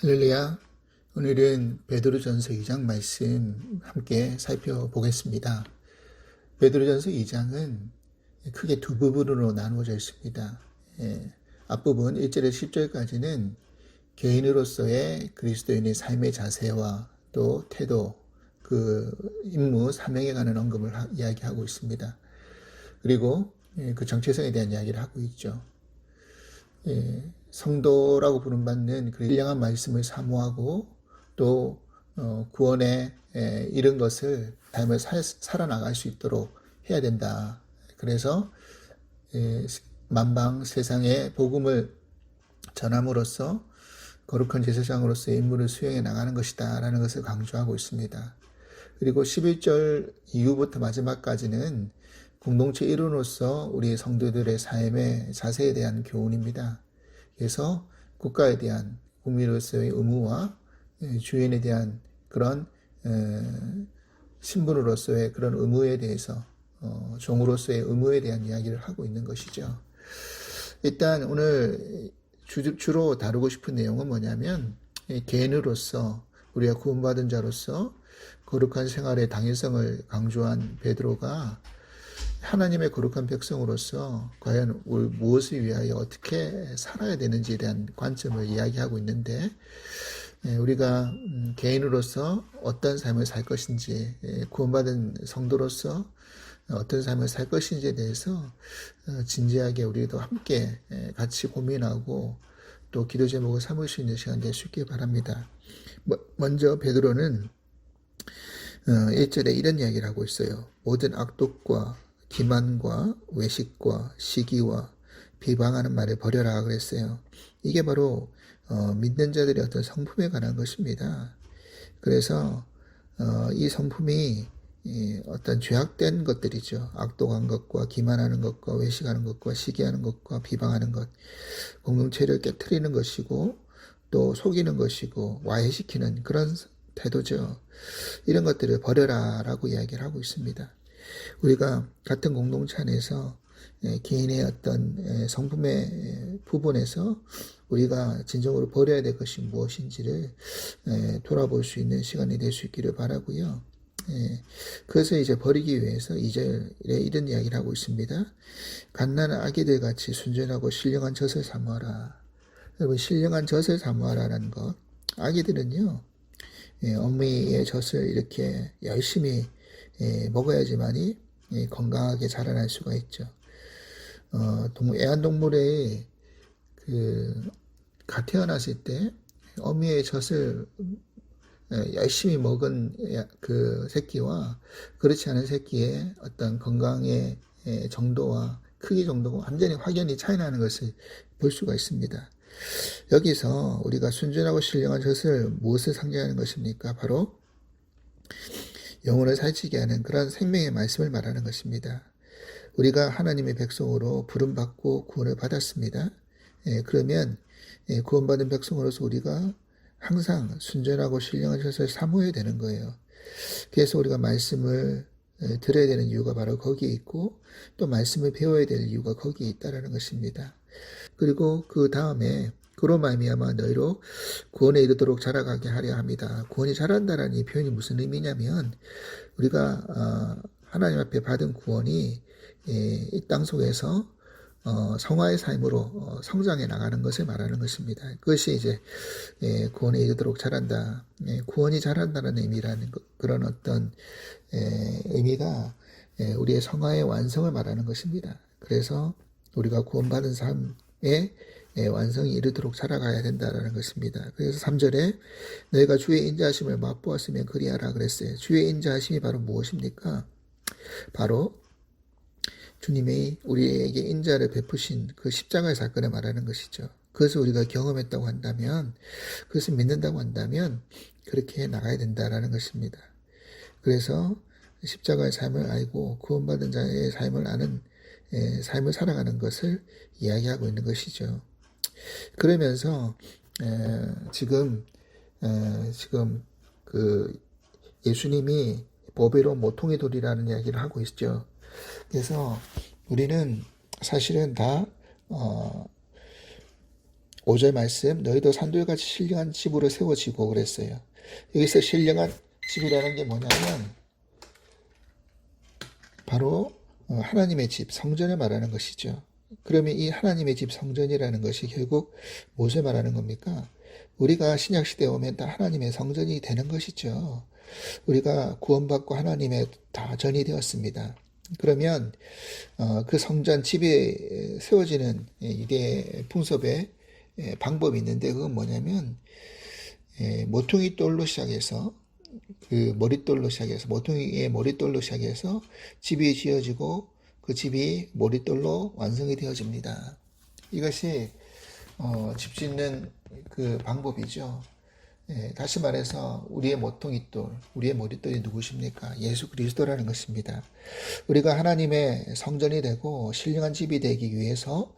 할렐루야. 오늘은 베드로전서 2장 말씀 함께 살펴보겠습니다. 베드로전서 2장은 크게 두 부분으로 나누어져 있습니다. 앞부분 1절에서 10절까지는 개인으로서의 그리스도인의 삶의 자세와 또 태도, 그 임무, 사명에 관한 언급을 이야기하고 있습니다. 그리고 그 정체성에 대한 이야기를 하고 있죠. 성도라고 부름받는 그 신령한 말씀을 사모하고 또 구원에 이른 것을 삶을 살아나갈 수 있도록 해야 된다. 그래서 만방 세상에 복음을 전함으로써 거룩한 제사장으로서의 임무를 수행해 나가는 것이다 라는 것을 강조하고 있습니다. 그리고 11절 이후부터 마지막까지는 공동체 일원으로서 우리 성도들의 삶의 자세에 대한 교훈입니다. 그래서 국가에 대한 국민으로서의 의무와 주인에 대한 그런 신분으로서의 그런 의무에 대해서 종으로서의 의무에 대한 이야기를 하고 있는 것이죠. 일단 오늘 주로 다루고 싶은 내용은 뭐냐면 개인으로서 우리가 구원받은 자로서 거룩한 생활의 당위성을 강조한 베드로가 하나님의 거룩한 백성으로서 과연 무엇을 위하여 어떻게 살아야 되는지에 대한 관점을 이야기하고 있는데, 우리가 개인으로서 어떤 삶을 살 것인지, 구원받은 성도로서 어떤 삶을 살 것인지에 대해서 진지하게 우리도 함께 같이 고민하고 또 기도 제목을 삼을 수 있는 시간 될 수 있길 바랍니다. 먼저 베드로는 1절에 이런 이야기를 하고 있어요. 모든 악독과 기만과 외식과 시기와 비방하는 말을 버려라 그랬어요. 이게 바로 믿는 자들의 어떤 성품에 관한 것입니다. 그래서 이 성품이 어떤 죄악된 것들이죠. 악독한 것과 기만하는 것과 외식하는 것과 시기하는 것과 비방하는 것, 공동체를 깨트리는 것이고 또 속이는 것이고 와해시키는 그런 태도죠. 이런 것들을 버려라 라고 이야기를 하고 있습니다. 우리가 같은 공동체 안에서 개인의 어떤 성품의 부분에서 우리가 진정으로 버려야 될 것이 무엇인지를 돌아볼 수 있는 시간이 될 수 있기를 바라고요. 그것을 이제 버리기 위해서 2절에 이런 이야기를 하고 있습니다. 갓난한 아기들 같이 순전하고 신령한 젖을 사모하라. 여러분, 신령한 젖을 사모하라는 것, 아기들은요 어미의 젖을 이렇게 열심히 먹어야지만이 건강하게 자라날 수가 있죠. 애완동물의 갓 태어났을 때 어미의 젖을 열심히 먹은 그 새끼와 그렇지 않은 새끼의 어떤 건강의 정도와 크기 정도가 완전히 확연히 차이 나는 것을 볼 수가 있습니다. 여기서 우리가 순전하고 신령한 젖을 무엇을 상징하는 것입니까? 바로 영혼을 살찌게 하는 그런 생명의 말씀을 말하는 것입니다. 우리가 하나님의 백성으로 부름받고 구원을 받았습니다. 그러면 구원받은 백성으로서 우리가 항상 순전하고 신령한 젖을 사모해야 되는 거예요. 그래서 우리가 말씀을 들어야 되는 이유가 바로 거기에 있고 또 말씀을 배워야 될 이유가 거기에 있다는 것입니다. 그리고 그 다음에 그로 말미암아 너희로 구원에 이르도록 자라가게 하려 합니다. 구원이 자란다라는 이 표현이 무슨 의미냐면 우리가 하나님 앞에 받은 구원이 이 땅 속에서 성화의 삶으로 성장해 나가는 것을 말하는 것입니다. 그것이 이제 구원에 이르도록 자란다. 구원이 자란다는 의미라는 그런 어떤 의미가 우리의 성화의 완성을 말하는 것입니다. 그래서 우리가 구원받은 삶에 완성이 이르도록 자라가야 된다는 것입니다. 그래서 3절에 너희가 주의 인자하심을 맛보았으면 그리하라 그랬어요. 주의 인자하심이 바로 무엇입니까? 바로 주님이 우리에게 인자를 베푸신 그 십자가의 사건을 말하는 것이죠. 그것을 우리가 경험했다고 한다면, 그것을 믿는다고 한다면 그렇게 나가야 된다는 것입니다. 그래서 십자가의 삶을 알고 구원받은 자의 삶을 아는 삶을 살아가는 것을 이야기하고 있는 것이죠. 그러면서 지금 그 예수님이 보배로 모통의 돌이라는 이야기를 하고 있죠. 그래서 우리는 사실은 다 5절 말씀, 너희도 산돌같이 신령한 집으로 세워지고 그랬어요. 여기서 신령한 집이라는 게 뭐냐면 바로 하나님의 집, 성전을 말하는 것이죠. 그러면 이 하나님의 집 성전이라는 것이 결국 무엇을 말하는 겁니까? 우리가 신약시대에 오면 다 하나님의 성전이 되는 것이죠. 우리가 구원받고 하나님의 다 전이 되었습니다. 그러면 그 성전 집이 세워지는 이대 풍습의 방법이 있는데 그건 뭐냐면 모퉁이 돌로 시작해서 그 머릿돌로 시작해서 모퉁이의 머릿돌로 시작해서 집이 지어지고 그 집이 머릿돌로 완성이 되어집니다. 이것이 집 짓는 그 방법이죠. 다시 말해서 우리의 모퉁이돌, 우리의 머릿돌이 누구십니까? 예수 그리스도라는 것입니다. 우리가 하나님의 성전이 되고 신령한 집이 되기 위해서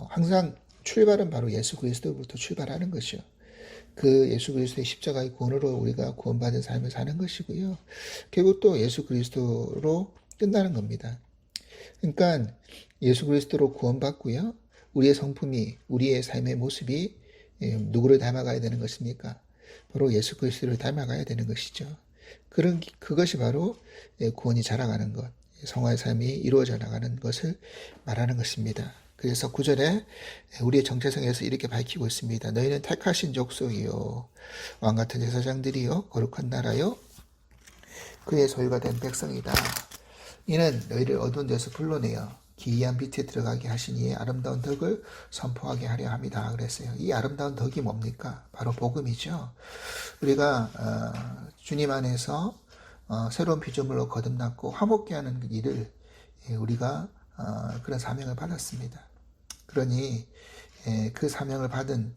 항상 출발은 바로 예수 그리스도부터 출발하는 것이요. 그 예수 그리스도의 십자가의 구원으로 우리가 구원받은 삶을 사는 것이고요. 결국 또 예수 그리스도로 끝나는 겁니다. 그러니까 예수 그리스도로 구원받고요. 우리의 성품이, 우리의 삶의 모습이 누구를 닮아가야 되는 것입니까? 바로 예수 그리스도를 닮아가야 되는 것이죠. 그것이 바로 구원이 자라가는 것, 성화의 삶이 이루어져 나가는 것을 말하는 것입니다. 그래서 9절에 우리의 정체성에서 이렇게 밝히고 있습니다. 너희는 택하신 족속이요, 왕같은 제사장들이요, 거룩한 나라요, 그의 소유가 된 백성이다. 이는 너희를 어두운 데서 불러내어 기이한 빛에 들어가게 하신 이의 아름다운 덕을 선포하게 하려 합니다. 그랬어요. 이 아름다운 덕이 뭡니까? 바로 복음이죠. 우리가 주님 안에서 새로운 피조물로 거듭났고 화목케 하는 일을 우리가 그런 사명을 받았습니다. 그러니 그 사명을 받은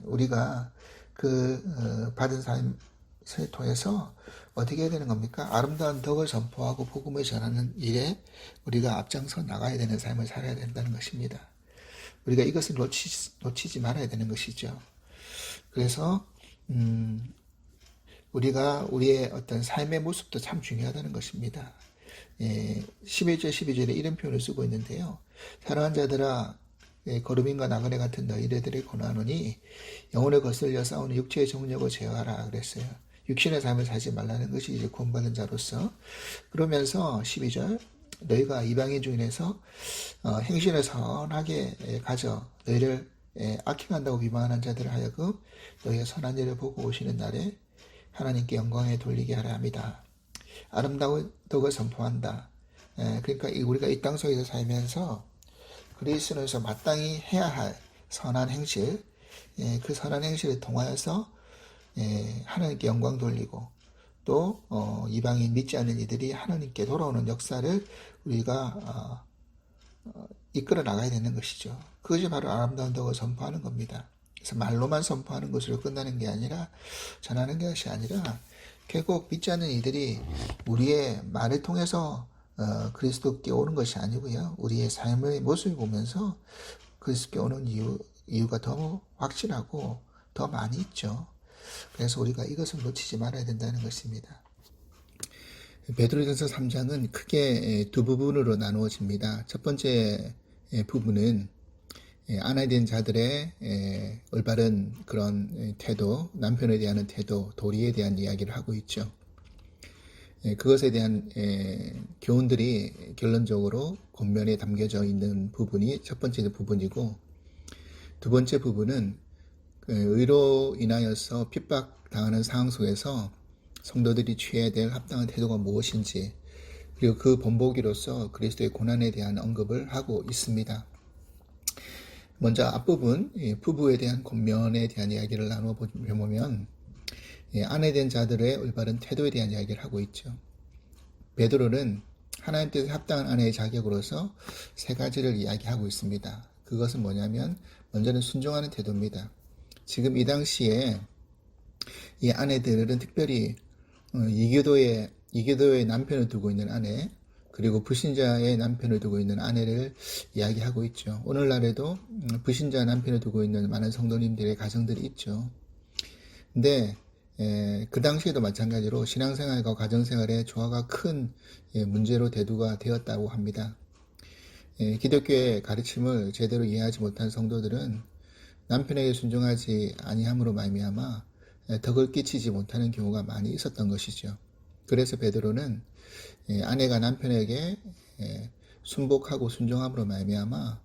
우리가 그 받은 삶을 통해서 어떻게 해야 되는 겁니까? 아름다운 덕을 선포하고 복음을 전하는 일에 우리가 앞장서 나가야 되는 삶을 살아야 된다는 것입니다. 우리가 이것을 놓치지 말아야 되는 것이죠. 그래서 우리가 우리의 어떤 삶의 모습도 참 중요하다는 것입니다. 11절 12절에 이런 표현을 쓰고 있는데요. 사랑하는 자들아, 거루민과 나그네 같은 너희들이 고난하노니 영혼을 거슬려 싸우는 육체의 정력을 제어하라 그랬어요. 육신의 삶을 살지 말라는 것이 이제 구원받은 자로서. 그러면서 12절, 너희가 이방인 중에서 행실을 선하게 가져 너희를 악행한다고 비방하는 자들을 하여금 너희의 선한 일을 보고 오시는 날에 하나님께 영광에 돌리게 하려 합니다. 아름다운 덕을 선포한다. 그러니까 우리가 이 땅 속에서 살면서 그리스도에서 마땅히 해야 할 선한 행실, 그 선한 행실을 통하여서 하나님께 영광 돌리고 또 이방인 믿지 않는 이들이 하나님께 돌아오는 역사를 우리가 이끌어 나가야 되는 것이죠. 그것이 바로 아름다운 덕을 선포하는 겁니다. 그래서 말로만 선포하는 것으로 끝나는 게 아니라, 전하는 것이 아니라 결국 믿지 않는 이들이 우리의 말을 통해서 그리스도께 오는 것이 아니고요. 우리의 삶의 모습을 보면서 그리스도께 오는 이유가 더 확실하고 더 많이 있죠. 그래서 우리가 이것을 놓치지 말아야 된다는 것입니다. 베드로전서 3장은 크게 두 부분으로 나누어집니다. 첫 번째 부분은 아내된 자들의 올바른 그런 태도, 남편에 대한 태도, 도리에 대한 이야기를 하고 있죠. 그것에 대한 교훈들이 결론적으로 권면에 담겨져 있는 부분이 첫 번째 부분이고, 두 번째 부분은 의로 인하여서 핍박당하는 상황 속에서 성도들이 취해야 될 합당한 태도가 무엇인지, 그리고 그 본보기로서 그리스도의 고난에 대한 언급을 하고 있습니다. 먼저 앞부분 부부에 대한 권면에 대한 이야기를 나누어 보면 아내된 자들의 올바른 태도에 대한 이야기를 하고 있죠. 베드로는 하나님 뜻에 합당한 아내의 자격으로서 세 가지를 이야기하고 있습니다. 그것은 뭐냐면 먼저는 순종하는 태도입니다. 지금 이 당시에 이 아내들은 특별히 이교도의 남편을 두고 있는 아내, 그리고 불신자의 남편을 두고 있는 아내를 이야기하고 있죠. 오늘날에도 불신자 남편을 두고 있는 많은 성도님들의 가정들이 있죠. 근데 그 당시에도 마찬가지로 신앙생활과 가정생활의 조화가 큰 문제로 대두가 되었다고 합니다. 기독교의 가르침을 제대로 이해하지 못한 성도들은 남편에게 순종하지 아니함으로 말미암아 덕을 끼치지 못하는 경우가 많이 있었던 것이죠. 그래서 베드로는 아내가 남편에게 순복하고 순종함으로 말미암아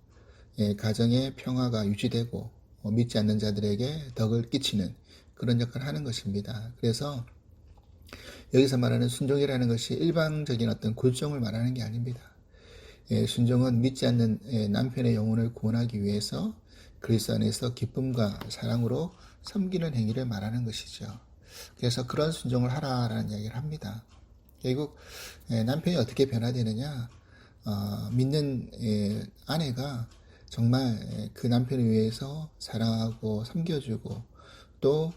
가정의 평화가 유지되고 믿지 않는 자들에게 덕을 끼치는 그런 역할을 하는 것입니다. 그래서 여기서 말하는 순종이라는 것이 일방적인 어떤 굴종을 말하는 게 아닙니다. 순종은 믿지 않는 남편의 영혼을 구원하기 위해서 그리스도 안에서 기쁨과 사랑으로 섬기는 행위를 말하는 것이죠. 그래서 그런 순종을 하라라는 이야기를 합니다. 결국 남편이 어떻게 변화되느냐, 믿는 아내가 정말 그 남편을 위해서 사랑하고 섬겨주고 또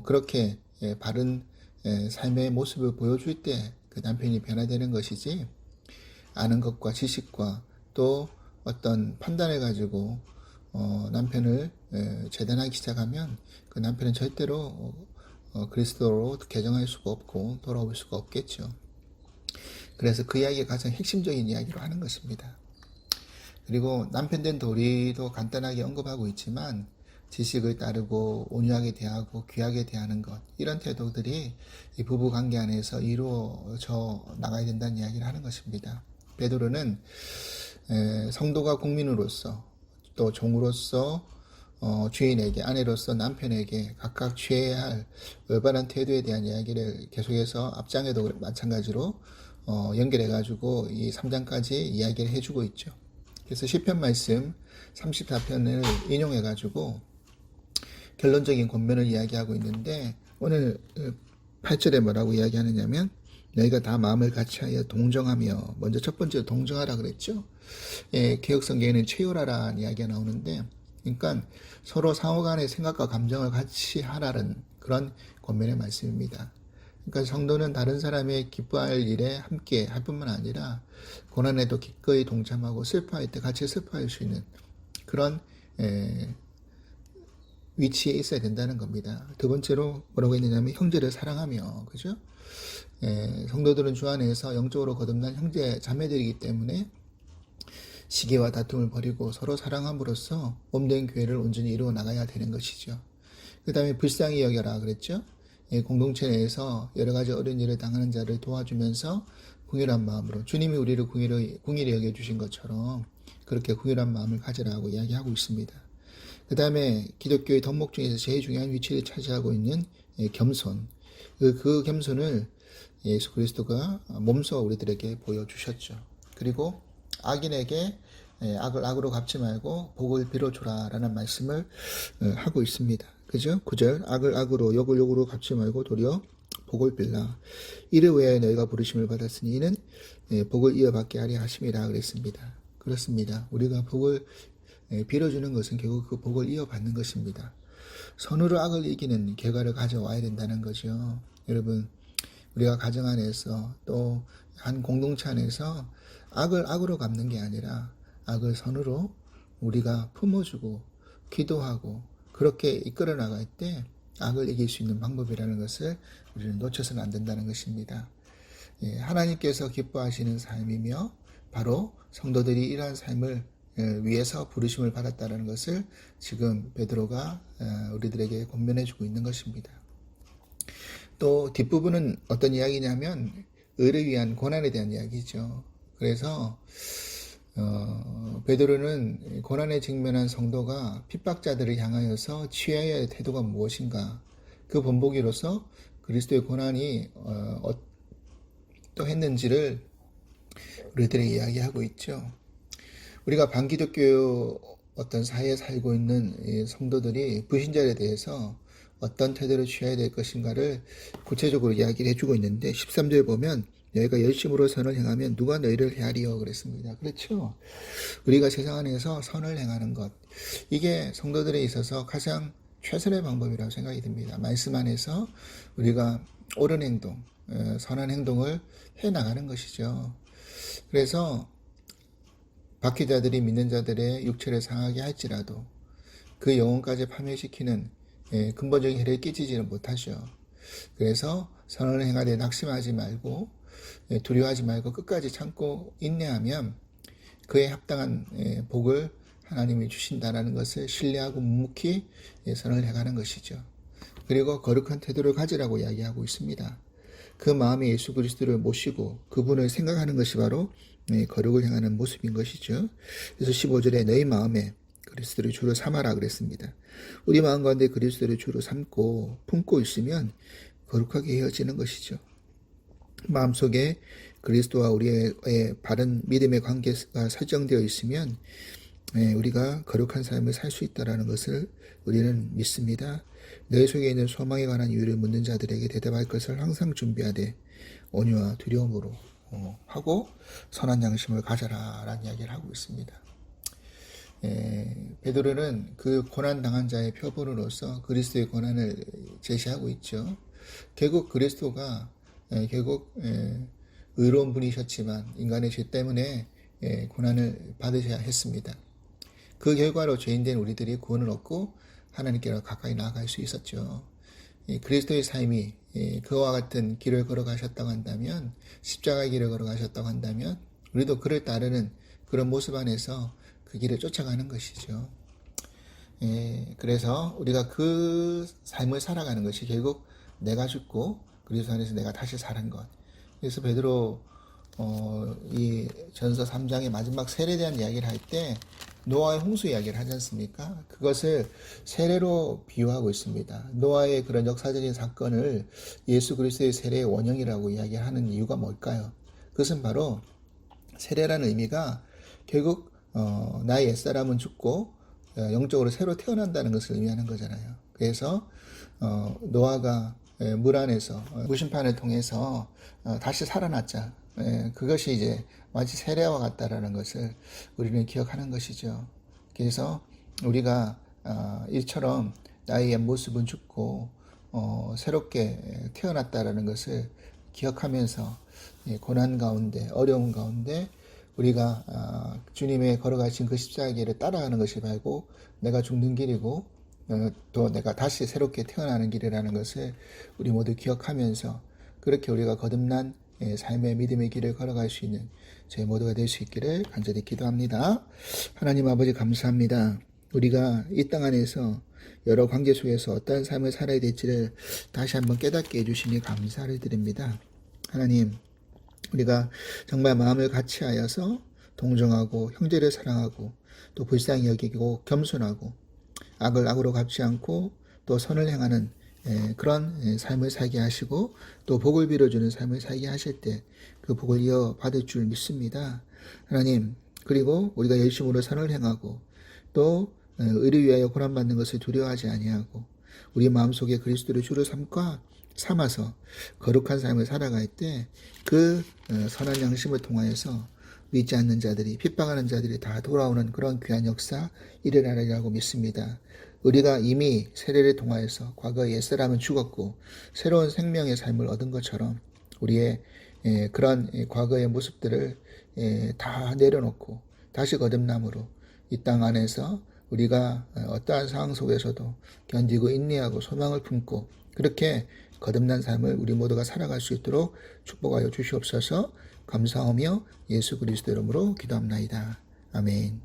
그렇게 바른 삶의 모습을 보여줄 때 그 남편이 변화되는 것이지, 아는 것과 지식과 또 어떤 판단을 가지고 남편을 재단하기 시작하면 그 남편은 절대로 그리스도로 개정할 수가 없고 돌아올 수가 없겠죠. 그래서 그 이야기가 가장 핵심적인 이야기로 하는 것입니다. 그리고 남편 된 도리도 간단하게 언급하고 있지만 지식을 따르고 온유하게 대하고 귀하게 대하는 것, 이런 태도들이 이 부부 관계 안에서 이루어져 나가야 된다는 이야기를 하는 것입니다. 베드로는 성도가 국민으로서 또 종으로서 주인에게, 아내로서 남편에게 각각 취해야 할 올바른 태도에 대한 이야기를 계속해서 앞장에도 마찬가지로 연결해가지고 이 3장까지 이야기를 해주고 있죠. 그래서 시편 말씀 34편을 인용해가지고 결론적인 권면을 이야기하고 있는데, 오늘 8절에 뭐라고 이야기하느냐면 너희가 다 마음을 같이하여 동정하며, 먼저 첫 번째로 동정하라 그랬죠. 개혁성경에는 채우라라는 이야기가 나오는데, 그러니까 서로 상호간의 생각과 감정을 같이 하라는 그런 권면의 말씀입니다. 그러니까 성도는 다른 사람의 기뻐할 일에 함께 할 뿐만 아니라 고난에도 기꺼이 동참하고 슬퍼할 때 같이 슬퍼할 수 있는 그런 위치에 있어야 된다는 겁니다. 두 번째로 뭐라고 했느냐면 형제를 사랑하며, 그죠? 성도들은 주 안에서 영적으로 거듭난 형제 자매들이기 때문에 시기와 다툼을 버리고 서로 사랑함으로써 몸된 교회를 온전히 이루어 나가야 되는 것이죠. 그 다음에 불쌍히 여겨라 그랬죠. 공동체 내에서 여러 가지 어려운 일을 당하는 자를 도와주면서 긍휼한 마음으로, 주님이 우리를 긍휼히 여겨주신 것처럼 그렇게 긍휼한 마음을 가지라고 이야기하고 있습니다. 그 다음에 기독교의 덕목 중에서 제일 중요한 위치를 차지하고 있는 겸손, 그 겸손을 예수 그리스도가 몸소 우리들에게 보여주셨죠. 그리고 악인에게 악을 악으로 갚지 말고 복을 빌어주라 라는 말씀을 하고 있습니다. 그죠? 9절, 악을 악으로 욕을 욕으로 갚지 말고 도리어 복을 빌라. 이를 위하여 너희가 부르심을 받았으니 이는 복을 이어받게 하려 하심이라 그랬습니다. 그렇습니다. 우리가 복을 빌어주는 것은 결국 그 복을 이어받는 것입니다. 선으로 악을 이기는 결과를 가져와야 된다는 거죠. 여러분, 우리가 가정 안에서 또 한 공동체 안에서 악을 악으로 갚는 게 아니라 악을 선으로 우리가 품어주고 기도하고 그렇게 이끌어 나갈 때 악을 이길 수 있는 방법이라는 것을 우리는 놓쳐서는 안 된다는 것입니다. 하나님께서 기뻐하시는 삶이며 바로 성도들이 이러한 삶을 위해서 부르심을 받았다는 것을 지금 베드로가 우리들에게 권면해 주고 있는 것입니다. 또 뒷부분은 어떤 이야기냐면 의를 위한 고난에 대한 이야기죠. 그래서 베드로는 고난에 직면한 성도가 핍박자들을 향하여서 취해야 할 태도가 무엇인가, 그 본보기로서 그리스도의 고난이 어떠했는지를 우리들에게 이야기하고 있죠. 우리가 반기독교 어떤 사회에 살고 있는 성도들이 불신자에 대해서 어떤 태도를 취해야 될 것인가를 구체적으로 이야기를 해주고 있는데, 13절 보면 너희가 열심으로 선을 행하면 누가 너희를 헤아리요 그랬습니다. 그렇죠? 우리가 세상 안에서 선을 행하는 것, 이게 성도들에 있어서 가장 최선의 방법이라고 생각이 듭니다. 말씀 안에서 우리가 옳은 행동, 선한 행동을 해나가는 것이죠. 그래서 박해자들이 믿는 자들의 육체를 상하게 할지라도 그 영혼까지 파멸시키는 근본적인 해를 끼치지는 못하죠. 그래서 선을 행하되 낙심하지 말고 두려워하지 말고 끝까지 참고 인내하면 그에 합당한 복을 하나님이 주신다라는 것을 신뢰하고 묵묵히 선을 해가는 것이죠. 그리고 거룩한 태도를 가지라고 이야기하고 있습니다. 그 마음에 예수 그리스도를 모시고 그분을 생각하는 것이 바로 거룩을 행하는 모습인 것이죠. 그래서 15절에 너희 마음에 그리스도를 주로 삼아라 그랬습니다. 우리 마음 가운데 그리스도를 주로 삼고 품고 있으면 거룩하게 헤어지는 것이죠. 마음속에 그리스도와 우리의 바른 믿음의 관계가 설정되어 있으면 우리가 거룩한 삶을 살 수 있다는 것을 우리는 믿습니다. 너희 속에 있는 소망에 관한 이유를 묻는 자들에게 대답할 것을 항상 준비하되 온유와 두려움으로 하고 선한 양심을 가져라 라는 이야기를 하고 있습니다. 베드로는 그 고난당한 자의 표본으로서 그리스도의 고난을 제시하고 있죠. 결국 그리스도가 결국 의로운 분이셨지만 인간의 죄 때문에 고난을 받으셔야 했습니다. 그 결과로 죄인된 우리들이 구원을 얻고 하나님께로 가까이 나아갈 수 있었죠. 그리스도의 삶이 그와 같은 길을 걸어가셨다고 한다면, 십자가의 길을 걸어가셨다고 한다면 우리도 그를 따르는 그런 모습 안에서 그 길을 쫓아가는 것이죠. 그래서 우리가 그 삶을 살아가는 것이 결국 내가 죽고 그리스도 안에서 내가 다시 사는 것. 그래서 베드로 이 전서 3장의 마지막 세례에 대한 이야기를 할 때 노아의 홍수 이야기를 하지 않습니까? 그것을 세례로 비유하고 있습니다. 노아의 그런 역사적인 사건을 예수 그리스도의 세례의 원형이라고 이야기하는 이유가 뭘까요? 그것은 바로 세례라는 의미가 결국 나의 옛사람은 죽고 영적으로 새로 태어난다는 것을 의미하는 거잖아요. 그래서 노아가 물 안에서 무심판을 통해서 다시 살아났자. 그것이 이제 마치 세례와 같다라는 것을 우리는 기억하는 것이죠. 그래서 우리가 이처럼 나의 옛 모습은 죽고 새롭게 태어났다라는 것을 기억하면서 고난 가운데 어려움 가운데 우리가 주님의 걸어가신 그 십자가의 길을 따라가는 것이 바고 내가 죽는 길이고 또 내가 다시 새롭게 태어나는 길이라는 것을 우리 모두 기억하면서 그렇게 우리가 거듭난 삶의 믿음의 길을 걸어갈 수 있는 저희 모두가 될 수 있기를 간절히 기도합니다. 하나님 아버지 감사합니다. 우리가 이 땅 안에서 여러 관계 속에서 어떠한 삶을 살아야 될지를 다시 한번 깨닫게 해주시니 감사를 드립니다. 하나님, 우리가 정말 마음을 같이하여서 동정하고 형제를 사랑하고 또 불쌍히 여기고 겸손하고 악을 악으로 갚지 않고 또 선을 행하는 그런 삶을 살게 하시고 또 복을 빌어주는 삶을 살게 하실 때 그 복을 이어받을 줄 믿습니다. 하나님, 그리고 우리가 열심으로 선을 행하고 또 의를 위하여 고난받는 것을 두려워하지 아니하고 우리 마음속에 그리스도를 주로 삼아서 거룩한 삶을 살아갈 때 그 선한 양심을 통하여서 믿지 않는 자들이 핍박하는 자들이 다 돌아오는 그런 귀한 역사 일어나리라고 믿습니다. 우리가 이미 세례를 통하여서 과거의 옛사람은 죽었고 새로운 생명의 삶을 얻은 것처럼 우리의 그런 과거의 모습들을 다 내려놓고 다시 거듭남으로 이 땅 안에서 우리가 어떠한 상황 속에서도 견디고 인내하고 소망을 품고 그렇게 거듭난 삶을 우리 모두가 살아갈 수 있도록 축복하여 주시옵소서. 감사하며 예수 그리스도 이름으로 기도합나이다. 아멘.